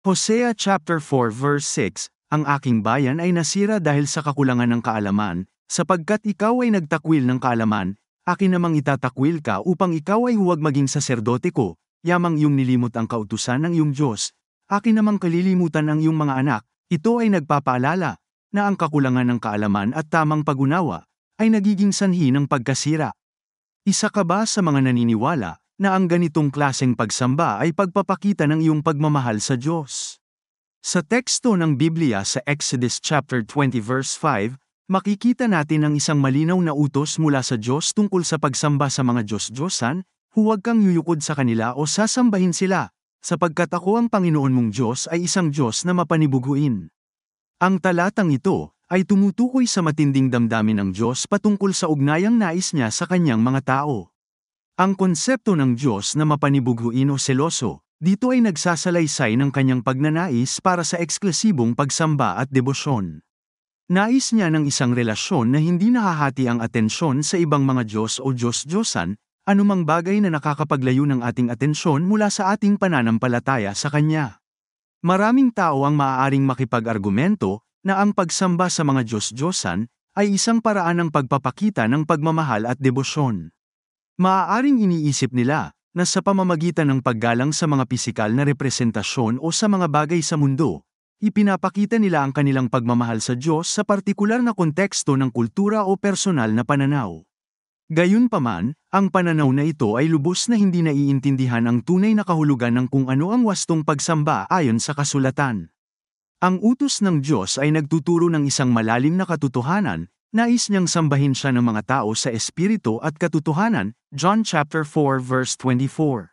Hosea chapter 4 verse 6, Ang aking bayan ay nasira dahil sa kakulangan ng kaalaman, sapagkat ikaw ay nagtakwil ng kaalaman, akin namang itatakwil ka upang ikaw ay huwag maging saserdote ko, yamang iyong nilimot ang kautusan ng iyong Diyos, akin namang kalilimutan ang iyong mga anak, ito ay nagpapaalala, na ang kakulangan ng kaalaman at tamang pag-unawa, ay nagiging sanhi ng pagkasira. Isa ka ba sa mga naniniwala, na ang ganitong klaseng pagsamba ay pagpapakita ng iyong pagmamahal sa Diyos? Sa teksto ng Biblia sa Exodus chapter 20 verse 5, makikita natin ang isang malinaw na utos mula sa Diyos tungkol sa pagsamba sa mga Diyos-Diyosan, huwag kang yuyukod sa kanila o sasambahin sila, sapagkat ako ang Panginoon mong Diyos ay isang Diyos na mapanibuguin. Ang talatang ito ay tumutukoy sa matinding damdamin ng Diyos patungkol sa ugnayang nais niya sa kanyang mga tao. Ang konsepto ng Diyos na mapanibuguin o seloso, dito ay nagsasalaysay ng kanyang pagnanais para sa eksklusibong pagsamba at debosyon. Nais niya ng isang relasyon na hindi nahahati ang atensyon sa ibang mga Diyos o Diyos-Diyosan, anumang bagay na nakakapaglayo ng ating atensyon mula sa ating pananampalataya sa Kanya. Maraming tao ang maaaring makipag-argumento na ang pagsamba sa mga Diyos-Diyosan ay isang paraan ng pagpapakita ng pagmamahal at debosyon. Maaaring iniisip nila na sa pamamagitan ng paggalang sa mga pisikal na representasyon o sa mga bagay sa mundo, ipinapakita nila ang kanilang pagmamahal sa Diyos sa partikular na konteksto ng kultura o personal na pananaw. Gayunpaman, ang pananaw na ito ay lubos na hindi naiintindihan ang tunay na kahulugan ng kung ano ang wastong pagsamba ayon sa kasulatan. Ang utos ng Diyos ay nagtuturo ng isang malalim na katotohanan. Nais niyang sambahin siya ng mga tao sa espiritu at katotohanan, John chapter 4 verse 24.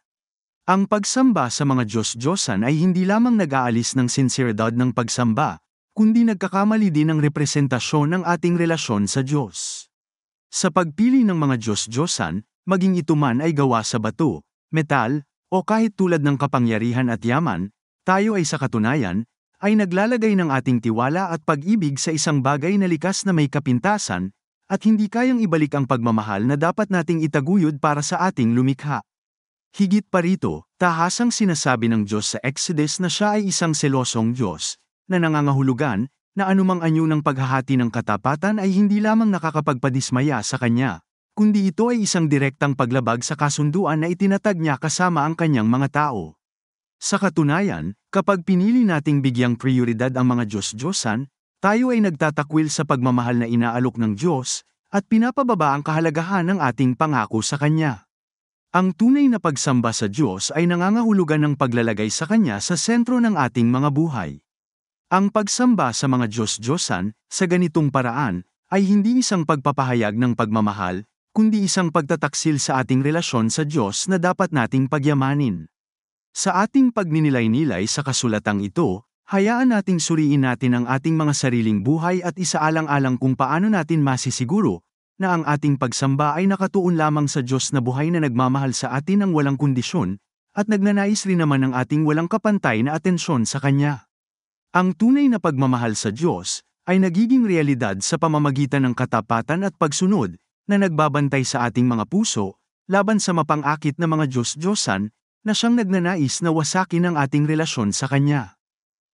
Ang pagsamba sa mga Diyos-Diyosan ay hindi lamang nag-aalis ng sinseridad ng pagsamba, kundi nagkakamali din ng representasyon ng ating relasyon sa Diyos. Sa pagpili ng mga Diyos-Diyosan, maging ito man ay gawa sa bato, metal, o kahit tulad ng kapangyarihan at yaman, tayo ay sa katunayan, ay naglalagay ng ating tiwala at pag-ibig sa isang bagay na likas na may kapintasan, at hindi kayang ibalik ang pagmamahal na dapat nating itaguyod para sa ating lumikha. Higit pa rito, tahasang sinasabi ng Diyos sa Exodus na siya ay isang selosong Diyos, na nangangahulugan, na anumang anyo ng paghahati ng katapatan ay hindi lamang nakakapagpadismaya sa Kanya, kundi ito ay isang direktang paglabag sa kasunduan na itinatag niya kasama ang Kanyang mga tao. Sa katunayan, kapag pinili nating bigyang prioridad ang mga Diyos-Diyosan, tayo ay nagtatakwil sa pagmamahal na inaalok ng Diyos, at pinapababa ang kahalagahan ng ating pangako sa Kanya. Ang tunay na pagsamba sa Diyos ay nangangahulugan ng paglalagay sa Kanya sa sentro ng ating mga buhay. Ang pagsamba sa mga Diyos-Diyosan, sa ganitong paraan, ay hindi isang pagpapahayag ng pagmamahal, kundi isang pagtataksil sa ating relasyon sa Diyos na dapat nating pagyamanin. Sa ating pagninilay-nilay sa kasulatang ito, hayaan nating suriin natin ang ating mga sariling buhay at isaalang-alang kung paano natin masisiguro na ang ating pagsamba ay nakatuon lamang sa Diyos na buhay na nagmamahal sa atin ng walang kondisyon, at nagnanais rin naman ng ating walang kapantay na atensyon sa Kanya. Ang tunay na pagmamahal sa Diyos ay nagiging realidad sa pamamagitan ng katapatan at pagsunod na nagbabantay sa ating mga puso laban sa mapang-akit na mga Diyos-Diyosan na siyang nagnanais na wasakin ang ating relasyon sa Kanya.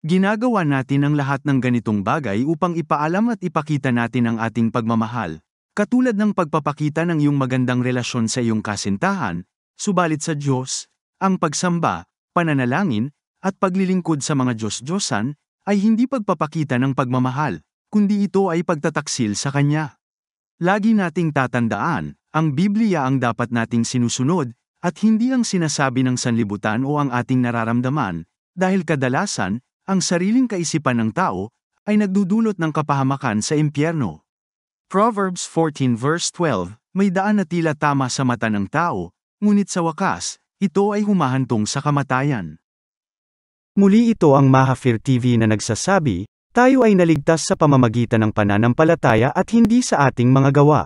Ginagawa natin ang lahat ng ganitong bagay upang ipaalam at ipakita natin ang ating pagmamahal, katulad ng pagpapakita ng iyong magandang relasyon sa iyong kasintahan, subalit sa Diyos, ang pagsamba, pananalangin, at paglilingkod sa mga Diyos-Diyosan ay hindi pagpapakita ng pagmamahal, kundi ito ay pagtataksil sa Kanya. Lagi nating tatandaan, ang Biblia ang dapat nating sinusunod, at hindi ang sinasabi ng sanlibutan o ang ating nararamdaman, dahil kadalasan, ang sariling kaisipan ng tao, ay nagdudulot ng kapahamakan sa impyerno. Proverbs 14 verse 12, may daan na tila tama sa mata ng tao, ngunit sa wakas, ito ay humahantong sa kamatayan. Muli ito ang Mahafir TV na nagsasabi, tayo ay naligtas sa pamamagitan ng pananampalataya at hindi sa ating mga gawa.